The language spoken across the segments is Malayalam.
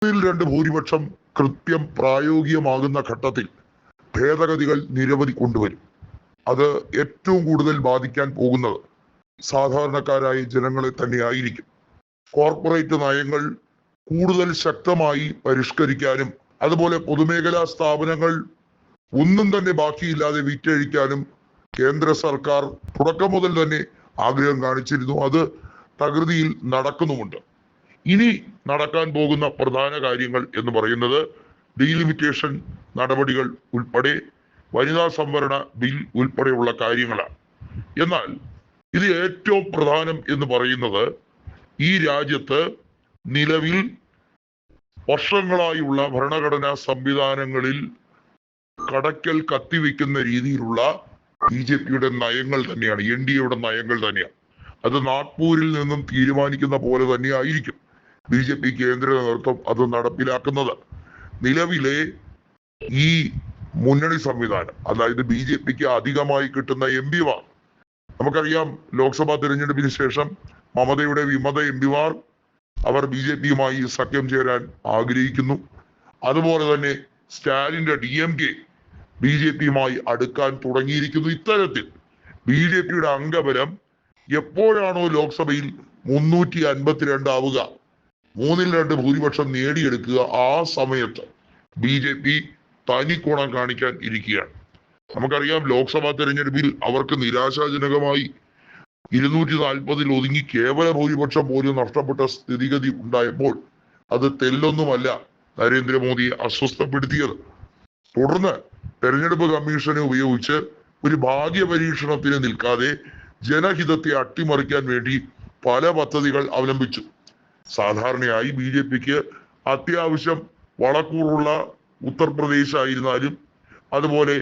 രണ്ട് ഭൂരിപക്ഷം കൃത്യം പ്രായോഗികമാകുന്ന ഘട്ടത്തിൽ ഭേദഗതികൾ നിരവധി കൊണ്ടുവരും. അത് ഏറ്റവും കൂടുതൽ ബാധിക്കാൻ പോകുന്നത് സാധാരണക്കാരായ ജനങ്ങളെ തന്നെയായിരിക്കും. കോർപ്പറേറ്റ് നയങ്ങൾ കൂടുതൽ ശക്തമായി പരിഷ്കരിക്കാനും അതുപോലെ പൊതുമേഖലാ സ്ഥാപനങ്ങൾ ഒന്നും തന്നെ ബാക്കിയില്ലാതെ വിറ്റഴിക്കാനും കേന്ദ്ര സർക്കാർ തുടക്കം മുതൽ തന്നെ ആഗ്രഹം കാണിച്ചിരുന്നു. അത് തകൃതിയിൽ നടക്കുന്നുമുണ്ട്. ഇനി നടക്കാൻ പോകുന്ന പ്രധാന കാര്യങ്ങൾ എന്ന് പറയുന്നത് ഡീലിമിറ്റേഷൻ നടപടികൾ ഉൾപ്പെടെ വനിതാ സംവരണ ബിൽ ഉൾപ്പെടെയുള്ള കാര്യങ്ങളാണ്. എന്നാൽ ഇത് ഏറ്റവും പ്രധാനം എന്ന് പറയുന്നത് ഈ രാജ്യത്ത് നിലവിൽ വർഷങ്ങളായുള്ള ഭരണഘടനാ സംവിധാനങ്ങളിൽ കടക്കൽ കത്തിവെക്കുന്ന രീതിയിലുള്ള BJP-യുടെ നയങ്ങൾ തന്നെയാണ്, NDA-യുടെ നയങ്ങൾ തന്നെയാണ്. അത് നാഗ്പൂരിൽ നിന്നും തീരുമാനിക്കുന്ന പോലെ തന്നെ ആയിരിക്കും BJP കേന്ദ്ര നേതൃത്വം അത് നടപ്പിലാക്കുന്നത്. നിലവിലെ ഈ മുന്നണി സംവിധാനം, അതായത് BJP-ക്ക് അധികമായി കിട്ടുന്ന MP-മാർ, നമുക്കറിയാം ലോക്സഭാ തിരഞ്ഞെടുപ്പിന് ശേഷം മമതയുടെ വിമത MP-മാർ അവർ BJP-യുമായി സഖ്യം ചേരാൻ ആഗ്രഹിക്കുന്നു. അതുപോലെ തന്നെ സ്റ്റാലിന്റെ DMK BJP-യുമായി അടുക്കാൻ തുടങ്ങിയിരിക്കുന്നു. ഇത്തരത്തിൽ BJP-യുടെ അംഗബലം എപ്പോഴാണോ ലോക്സഭയിൽ 352 ആവുക, 2/3 ഭൂരിപക്ഷം നേടിയെടുക്കുക, ആ സമയത്ത് BJP തനിക്കുണം കാണിക്കാൻ ഇരിക്കുകയാണ്. നമുക്കറിയാം ലോക്സഭാ തെരഞ്ഞെടുപ്പിൽ അവർക്ക് നിരാശാജനകമായി 240-ൽ ഒതുങ്ങി കേവല ഭൂരിപക്ഷം പോലും നഷ്ടപ്പെട്ട സ്ഥിതിഗതി ഉണ്ടായപ്പോൾ അത് തെല്ലൊന്നുമല്ല നരേന്ദ്രമോദിയെ അസ്വസ്ഥപ്പെടുത്തിയത്. തുടർന്ന് തെരഞ്ഞെടുപ്പ് കമ്മീഷനെ ഉപയോഗിച്ച് ഒരു ഭാഗ്യ പരീക്ഷണത്തിന് നിൽക്കാതെ ജനഹിതത്തെ അട്ടിമറിക്കാൻ വേണ്ടി പല പദ്ധതികൾ അവലംബിച്ചു. സാധാരണയായി BJP-ക്ക് അത്യാവശ്യം വളക്കൂറുള്ള ഉത്തർപ്രദേശ് ആയിരുന്നാലും അതുപോലെ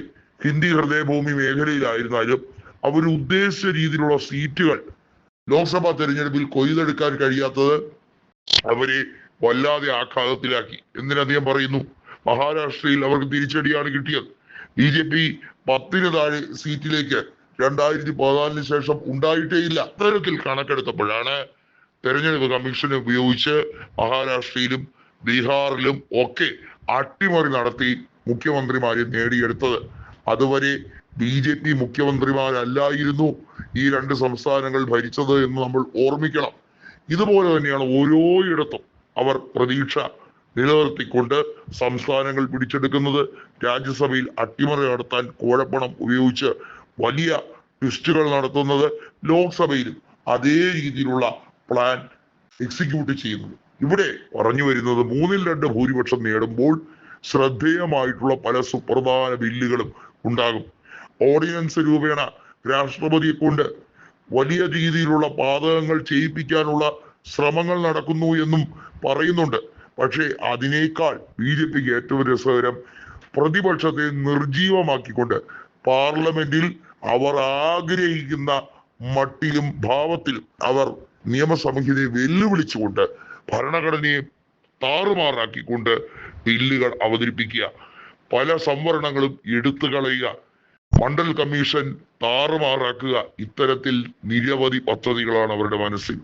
ഹിന്ദി ഹൃദയഭൂമി മേഖലയിലായിരുന്നാലും അവർ ഉദ്ദേശിച്ച രീതിയിലുള്ള സീറ്റുകൾ ലോക്സഭാ തെരഞ്ഞെടുപ്പിൽ കൊയ്തെടുക്കാൻ കഴിയാത്തത് അവരെ വല്ലാതെ ആഘാതത്തിലാക്കി. എന്തിനധികം പറയുന്നു, മഹാരാഷ്ട്രയിൽ അവർക്ക് തിരിച്ചടിയാണ് കിട്ടിയത്. BJP 10-ന് താഴെ സീറ്റിലേക്ക് 2014-ന് ശേഷം ഉണ്ടായിട്ടേയില്ല. അത്തരത്തിൽ കണക്കെടുത്തപ്പോഴാണ് തെരഞ്ഞെടുപ്പ് കമ്മീഷനെ ഉപയോഗിച്ച് മഹാരാഷ്ട്രയിലും ബീഹാറിലും ഒക്കെ അട്ടിമറി നടത്തി മുഖ്യമന്ത്രിമാരെ നേടിയെടുത്തത്. അതുവരെ BJP മുഖ്യമന്ത്രിമാരല്ലായിരുന്നു ഈ രണ്ട് സംസ്ഥാനങ്ങൾ ഭരിച്ചത് എന്ന് നമ്മൾ ഓർമ്മിക്കണം. ഇതുപോലെ തന്നെയാണ് ഓരോയിടത്തും അവർ പ്രതീക്ഷ നിലനിർത്തിക്കൊണ്ട് സംസ്ഥാനങ്ങൾ പിടിച്ചെടുക്കുന്നത്. രാജ്യസഭയിൽ അട്ടിമറി നടത്താൻ കോഴപ്പണം ഉപയോഗിച്ച് വലിയ ട്വിസ്റ്റുകൾ നടത്തുന്നത്, ലോക്സഭയിലും അതേ രീതിയിലുള്ള പ്ലാൻ എക്സിക്യൂട്ട് ചെയ്യുന്നത്. ഇവിടെ പറഞ്ഞു വരുന്നത് 2/3 ഭൂരിപക്ഷം നേടുമ്പോൾ ശ്രദ്ധേയമായിട്ടുള്ള പല സുപ്രധാന ബില്ലുകളും ഉണ്ടാകും. ഓർഡിനൻസ് രൂപേണ രാഷ്ട്രപതിയെ കൊണ്ട് വലിയ രീതിയിലുള്ള പാതകങ്ങൾ ചെയ്യിപ്പിക്കാനുള്ള ശ്രമങ്ങൾ നടക്കുന്നു എന്നും പറയുന്നുണ്ട്. പക്ഷേ അതിനേക്കാൾ BJP-ക്ക് ഏറ്റവും രസകരം പ്രതിപക്ഷത്തെ നിർജീവമാക്കിക്കൊണ്ട് പാർലമെന്റിൽ അവർ ആഗ്രഹിക്കുന്ന മട്ടിലും ഭാവത്തിലും അവർ നിയമസംഹിതയെ വെല്ലുവിളിച്ചുകൊണ്ട് ഭരണഘടനയെ താറുമാറാക്കിക്കൊണ്ട് ബില്ലുകൾ അവതരിപ്പിക്കുക, പല സംവരണങ്ങളും എടുത്തു കളയുക, മണ്ഡൽ കമ്മീഷൻ താറുമാറാക്കുക. ഇത്തരത്തിൽ നിരവധി പദ്ധതികളാണ് അവരുടെ മനസ്സിൽ.